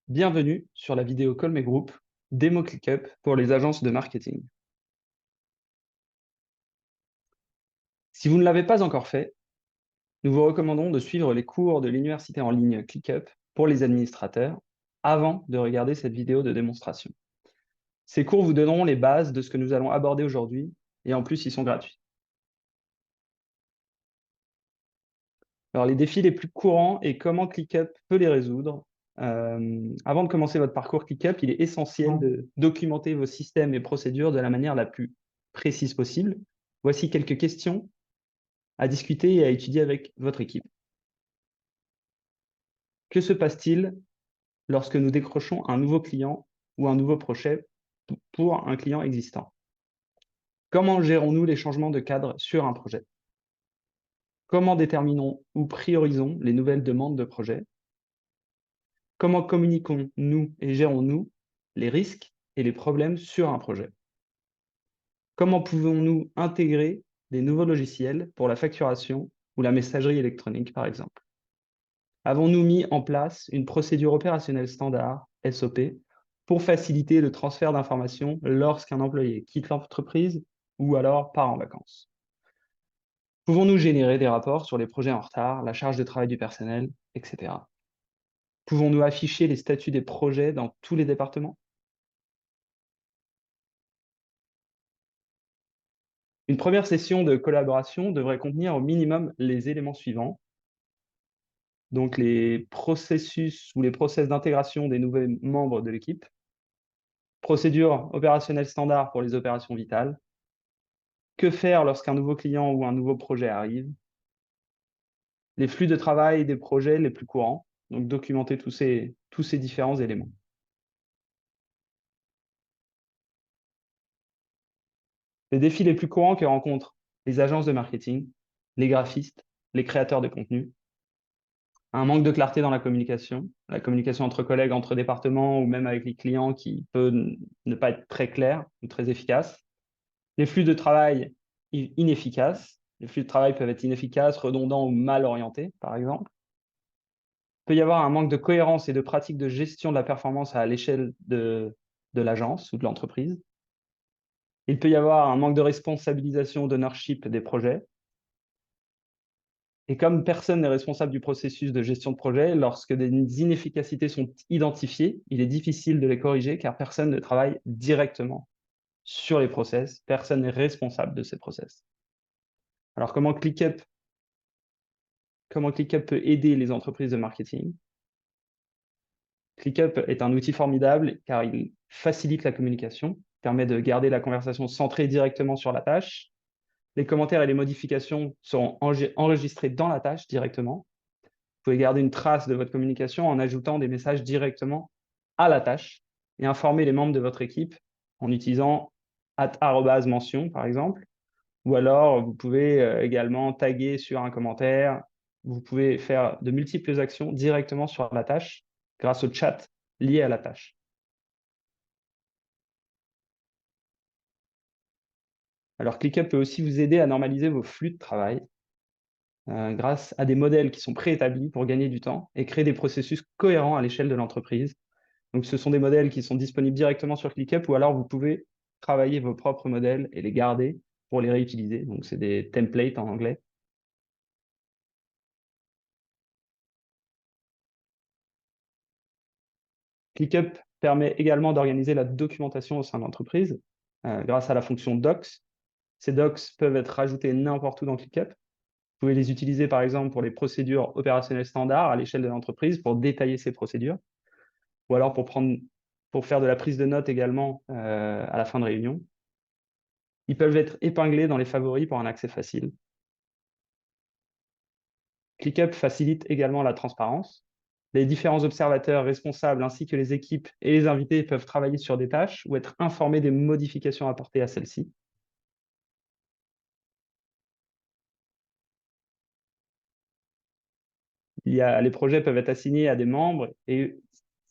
Bienvenue sur la vidéo Call Mes Group, démo ClickUp pour les agences de marketing. Si vous ne l'avez pas encore fait, nous vous recommandons de suivre les cours de l'université en ligne ClickUp pour les administrateurs avant de regarder cette vidéo de démonstration. Ces cours vous donneront les bases de ce que nous allons aborder aujourd'hui et en plus, ils sont gratuits. Alors, les défis les plus courants et comment ClickUp peut les résoudre. Avant de commencer votre parcours ClickUp, il est essentiel de documenter vos systèmes et procédures de la manière la plus précise possible. Voici quelques questions à discuter et à étudier avec votre équipe. Que se passe-t-il lorsque nous décrochons un nouveau client ou un nouveau projet pour un client existant? Comment gérons-nous les changements de cadre sur un projet? Comment déterminons ou priorisons les nouvelles demandes de projet? Comment communiquons-nous et gérons-nous les risques et les problèmes sur un projet? Comment pouvons-nous intégrer des nouveaux logiciels pour la facturation ou la messagerie électronique, par exemple? Avons-nous mis en place une procédure opérationnelle standard, SOP, pour faciliter le transfert d'informations lorsqu'un employé quitte l'entreprise ou alors part en vacances? Pouvons-nous générer des rapports sur les projets en retard, la charge de travail du personnel, etc.? Pouvons-nous afficher les statuts des projets dans tous les départements? Une première session de collaboration devrait contenir au minimum les éléments suivants, donc les processus ou les process d'intégration des nouveaux membres de l'équipe, procédure opérationnelle standard pour les opérations vitales, que faire lorsqu'un nouveau client ou un nouveau projet arrive, les flux de travail des projets les plus courants, donc documenter tous ces différents éléments. Les défis les plus courants que rencontrent les agences de marketing, les graphistes, les créateurs de contenu, un manque de clarté dans la communication entre collègues, entre départements ou même avec les clients qui peut ne pas être très clair ou très efficace. Les flux de travail inefficaces. Les flux de travail peuvent être inefficaces, redondants ou mal orientés, par exemple. Il peut y avoir un manque de cohérence et de pratique de gestion de la performance à l'échelle de l'agence ou de l'entreprise. Il peut y avoir un manque de responsabilisation, d'ownership des projets. Et comme personne n'est responsable du processus de gestion de projet, lorsque des inefficacités sont identifiées, il est difficile de les corriger car personne ne travaille directement sur les process, personne n'est responsable de ces process. Alors comment ClickUp peut aider les entreprises de marketing? ClickUp est un outil formidable car il facilite la communication, permet de garder la conversation centrée directement sur la tâche. Les commentaires et les modifications seront enregistrés dans la tâche directement. Vous pouvez garder une trace de votre communication en ajoutant des messages directement à la tâche et informer les membres de votre équipe en utilisant @mention, par exemple. Ou alors, vous pouvez également taguer sur un commentaire. Vous pouvez faire de multiples actions directement sur la tâche grâce au chat lié à la tâche. Alors, ClickUp peut aussi vous aider à normaliser vos flux de travail grâce à des modèles qui sont préétablis pour gagner du temps et créer des processus cohérents à l'échelle de l'entreprise. Donc, ce sont des modèles qui sont disponibles directement sur ClickUp ou alors vous pouvez travailler vos propres modèles et les garder pour les réutiliser. Donc, c'est des templates en anglais. ClickUp permet également d'organiser la documentation au sein de l'entreprise grâce à la fonction Docs. Ces docs peuvent être rajoutés n'importe où dans ClickUp. Vous pouvez les utiliser par exemple pour les procédures opérationnelles standards à l'échelle de l'entreprise pour détailler ces procédures ou alors pour faire de la prise de notes également à la fin de réunion. Ils peuvent être épinglés dans les favoris pour un accès facile. ClickUp facilite également la transparence. Les différents observateurs responsables ainsi que les équipes et les invités peuvent travailler sur des tâches ou être informés des modifications apportées à celles-ci. Les projets peuvent être assignés à des membres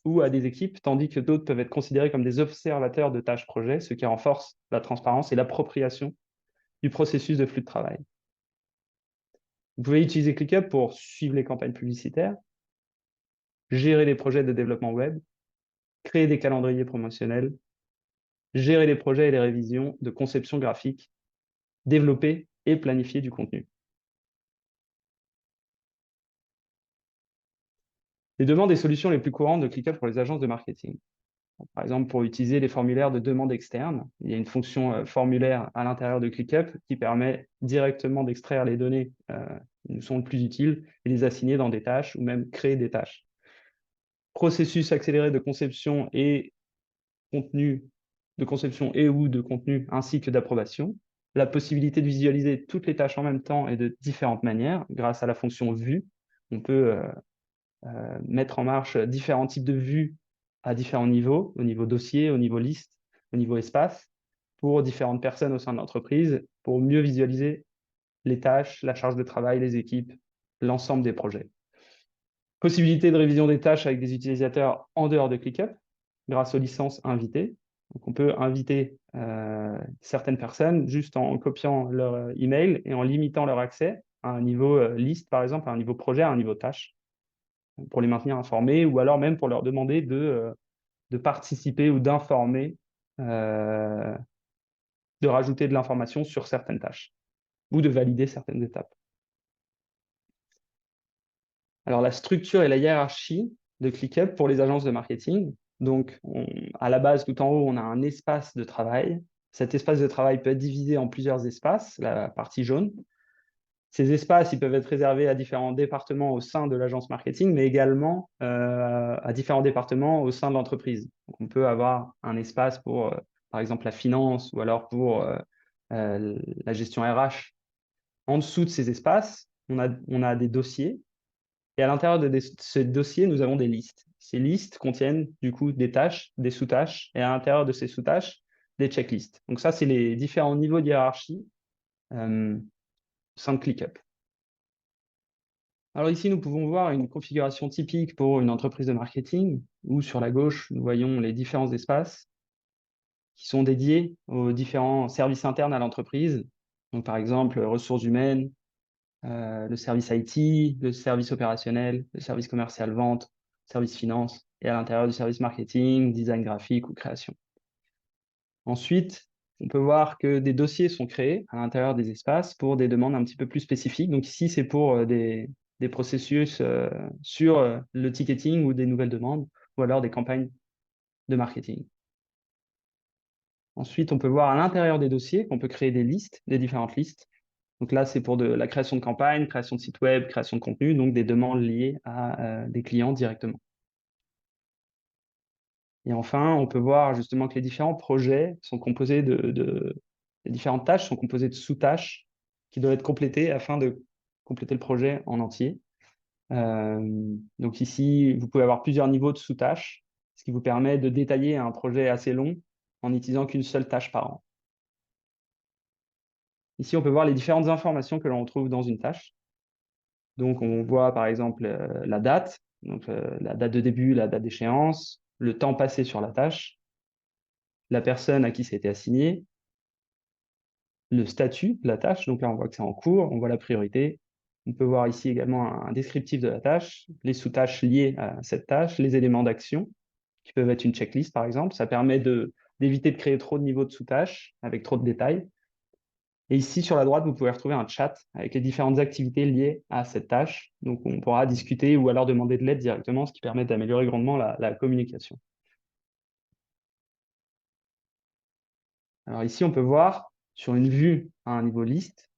ou à des équipes, tandis que d'autres peuvent être considérés comme des observateurs de tâches projets, ce qui renforce la transparence et l'appropriation du processus de flux de travail. Vous pouvez utiliser ClickUp pour suivre les campagnes publicitaires, gérer les projets de développement web, créer des calendriers promotionnels, gérer les projets et les révisions de conception graphique, développer et planifier du contenu. Les demandes et solutions les plus courantes de ClickUp pour les agences de marketing. Par exemple, pour utiliser les formulaires de demande externe, il y a une fonction formulaire à l'intérieur de ClickUp qui permet directement d'extraire les données qui nous sont le plus utiles et les assigner dans des tâches ou même créer des tâches. Processus accéléré de conception et contenu, de conception et ou de contenu, ainsi que d'approbation. La possibilité de visualiser toutes les tâches en même temps et de différentes manières grâce à la fonction vue. On peut mettre en marche différents types de vues à différents niveaux, au niveau dossier, au niveau liste, au niveau espace, pour différentes personnes au sein de l'entreprise, pour mieux visualiser les tâches, la charge de travail, les équipes, l'ensemble des projets. Possibilité de révision des tâches avec des utilisateurs en dehors de ClickUp, grâce aux licences invitées. Donc on peut inviter certaines personnes juste en copiant leur email et en limitant leur accès à un niveau liste, par exemple, à un niveau projet, à un niveau tâche, pour les maintenir informés, ou alors même pour leur demander de participer ou d'informer, de rajouter de l'information sur certaines tâches, ou de valider certaines étapes. Alors, la structure et la hiérarchie de ClickUp pour les agences de marketing. Donc, à la base, tout en haut, on a un espace de travail. Cet espace de travail peut être divisé en plusieurs espaces, la partie jaune. Ces espaces, ils peuvent être réservés à différents départements au sein de l'agence marketing, mais également à différents départements au sein de l'entreprise. Donc, on peut avoir un espace pour, par exemple, la finance ou alors pour la gestion RH. En dessous de ces espaces, on a des dossiers. Et à l'intérieur de ces dossiers, nous avons des listes. Ces listes contiennent du coup des tâches, des sous-tâches, et à l'intérieur de ces sous-tâches, des checklists. Donc ça, c'est les différents niveaux de hiérarchie au sein de ClickUp. Alors ici, nous pouvons voir une configuration typique pour une entreprise de marketing, où sur la gauche, nous voyons les différents espaces qui sont dédiés aux différents services internes à l'entreprise. Donc par exemple, ressources humaines, le service IT, le service opérationnel, le service commercial vente, service finance, et à l'intérieur du service marketing, design graphique ou création. Ensuite, on peut voir que des dossiers sont créés à l'intérieur des espaces pour des demandes un petit peu plus spécifiques. Donc ici, c'est pour des processus sur le ticketing ou des nouvelles demandes, ou alors des campagnes de marketing. Ensuite, on peut voir à l'intérieur des dossiers qu'on peut créer des listes, des différentes listes. Donc là, c'est pour de la création de campagne, création de site web, création de contenu, donc des demandes liées à des clients directement. Et enfin, on peut voir justement que les différents projets sont composés les différentes tâches sont composées de sous-tâches qui doivent être complétées afin de compléter le projet en entier. Donc ici, vous pouvez avoir plusieurs niveaux de sous-tâches, ce qui vous permet de détailler un projet assez long en n'utilisant qu'une seule tâche par an. Ici, on peut voir les différentes informations que l'on retrouve dans une tâche. Donc, on voit par exemple la date, donc la date de début, la date d'échéance, le temps passé sur la tâche, la personne à qui ça a été assigné, le statut de la tâche. Donc là, on voit que c'est en cours, on voit la priorité. On peut voir ici également un descriptif de la tâche, les sous-tâches liées à cette tâche, les éléments d'action, qui peuvent être une checklist par exemple. Ça permet d'éviter de créer trop de niveaux de sous-tâches avec trop de détails. Et ici, sur la droite, vous pouvez retrouver un chat avec les différentes activités liées à cette tâche. Donc, on pourra discuter ou alors demander de l'aide directement, ce qui permet d'améliorer grandement la communication. Alors ici, on peut voir sur une vue à un niveau liste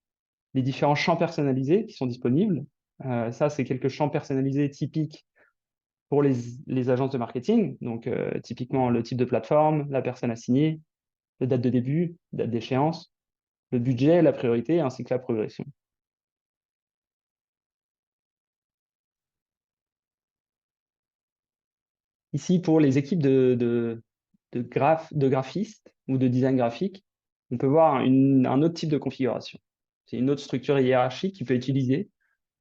les différents champs personnalisés qui sont disponibles. Ça, c'est quelques champs personnalisés typiques pour les agences de marketing. Donc, typiquement, le type de plateforme, la personne assignée, la date de début, date d'échéance, le budget, la priorité, ainsi que la progression. Ici, pour les équipes de graphistes ou de design graphique, on peut voir un autre type de configuration. C'est une autre structure hiérarchique qui peut être utilisée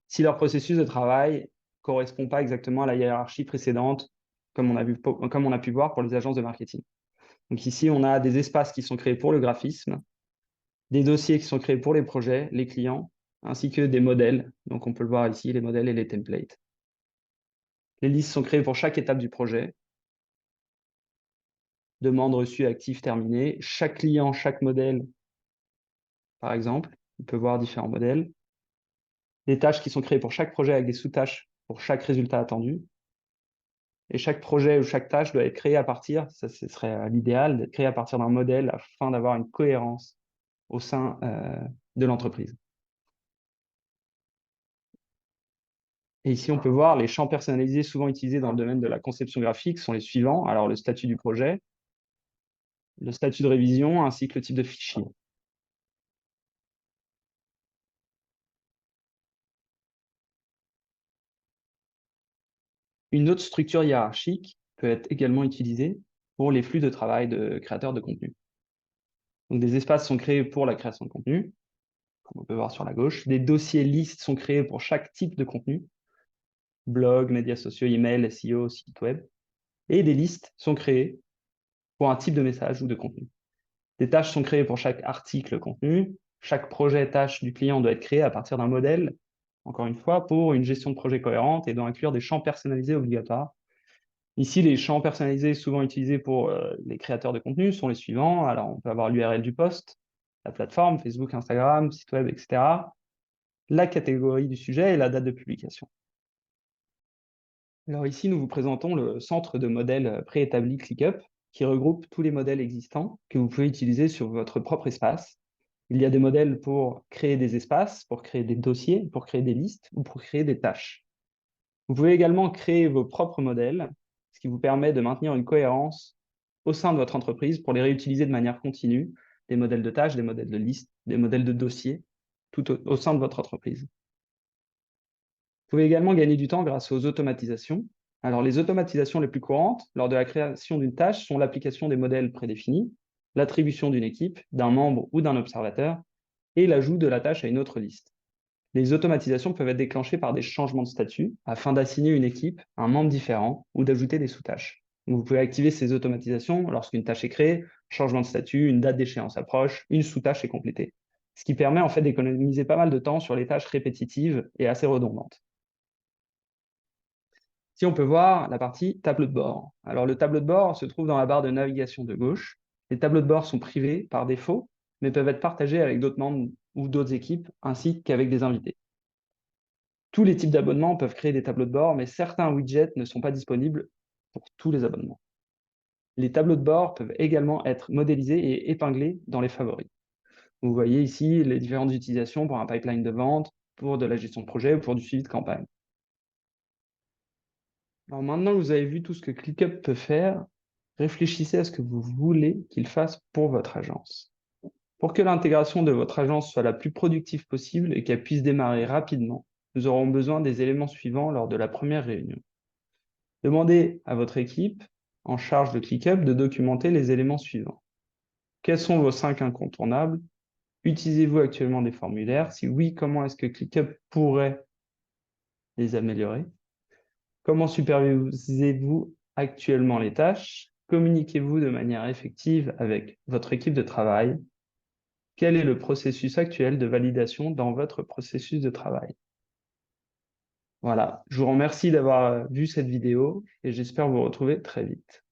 si leur processus de travail ne correspond pas exactement à la hiérarchie précédente, comme on a pu voir pour les agences de marketing. Donc ici, on a des espaces qui sont créés pour le graphisme, des dossiers qui sont créés pour les projets, les clients, ainsi que des modèles. Donc on peut le voir ici, les modèles et les templates. Les listes sont créées pour chaque étape du projet. demande reçue, actif, terminé. Chaque client, chaque modèle, par exemple, on peut voir différents modèles. Des tâches qui sont créées pour chaque projet avec des sous-tâches pour chaque résultat attendu. Et chaque projet ou chaque tâche doit être créé à partir, ça ce serait l'idéal, d'être créé à partir d'un modèle afin d'avoir une cohérence au sein de l'entreprise. Et ici, on peut voir les champs personnalisés souvent utilisés dans le domaine de la conception graphique sont les suivants. Alors, le statut du projet, le statut de révision, ainsi que le type de fichier. Une autre structure hiérarchique peut être également utilisée pour les flux de travail de créateurs de contenu. Donc, des espaces sont créés pour la création de contenu, comme on peut voir sur la gauche. Des dossiers listes sont créés pour chaque type de contenu, blog, médias sociaux, email, SEO, site web. Et des listes sont créées pour un type de message ou de contenu. Des tâches sont créées pour chaque article contenu. Chaque projet tâche du client doit être créé à partir d'un modèle, encore une fois, pour une gestion de projet cohérente et doit inclure des champs personnalisés obligatoires. Ici, les champs personnalisés souvent utilisés pour les créateurs de contenu sont les suivants. Alors, on peut avoir l'URL du post, la plateforme, Facebook, Instagram, site web, etc., la catégorie du sujet et la date de publication. Alors ici, nous vous présentons le centre de modèles préétabli ClickUp qui regroupe tous les modèles existants que vous pouvez utiliser sur votre propre espace. Il y a des modèles pour créer des espaces, pour créer des dossiers, pour créer des listes ou pour créer des tâches. Vous pouvez également créer vos propres modèles, ce qui vous permet de maintenir une cohérence au sein de votre entreprise pour les réutiliser de manière continue, des modèles de tâches, des modèles de listes, des modèles de dossiers, tout au sein de votre entreprise. Vous pouvez également gagner du temps grâce aux automatisations. Alors, les automatisations les plus courantes lors de la création d'une tâche sont l'application des modèles prédéfinis, l'attribution d'une équipe, d'un membre ou d'un observateur, et l'ajout de la tâche à une autre liste. Les automatisations peuvent être déclenchées par des changements de statut afin d'assigner une équipe à un membre différent ou d'ajouter des sous-tâches. Vous pouvez activer ces automatisations lorsqu'une tâche est créée, changement de statut, une date d'échéance approche, une sous-tâche est complétée. Ce qui permet en fait d'économiser pas mal de temps sur les tâches répétitives et assez redondantes. Si on peut voir la partie tableau de bord. Alors, le tableau de bord se trouve dans la barre de navigation de gauche. Les tableaux de bord sont privés par défaut, mais peuvent être partagés avec d'autres membres ou d'autres équipes, ainsi qu'avec des invités. Tous les types d'abonnements peuvent créer des tableaux de bord, mais certains widgets ne sont pas disponibles pour tous les abonnements. Les tableaux de bord peuvent également être modélisés et épinglés dans les favoris. Vous voyez ici les différentes utilisations pour un pipeline de vente, pour de la gestion de projet ou pour du suivi de campagne. Alors maintenant que vous avez vu tout ce que ClickUp peut faire, réfléchissez à ce que vous voulez qu'il fasse pour votre agence. Pour que l'intégration de votre agence soit la plus productive possible et qu'elle puisse démarrer rapidement, nous aurons besoin des éléments suivants lors de la première réunion. Demandez à votre équipe en charge de ClickUp de documenter les éléments suivants. Quels sont vos 5 incontournables? Utilisez-vous actuellement des formulaires? Si oui, comment est-ce que ClickUp pourrait les améliorer? Comment supervisez-vous actuellement les tâches? Communiquez-vous de manière effective avec votre équipe de travail? Quel est le processus actuel de validation dans votre processus de travail? Voilà, je vous remercie d'avoir vu cette vidéo et j'espère vous retrouver très vite.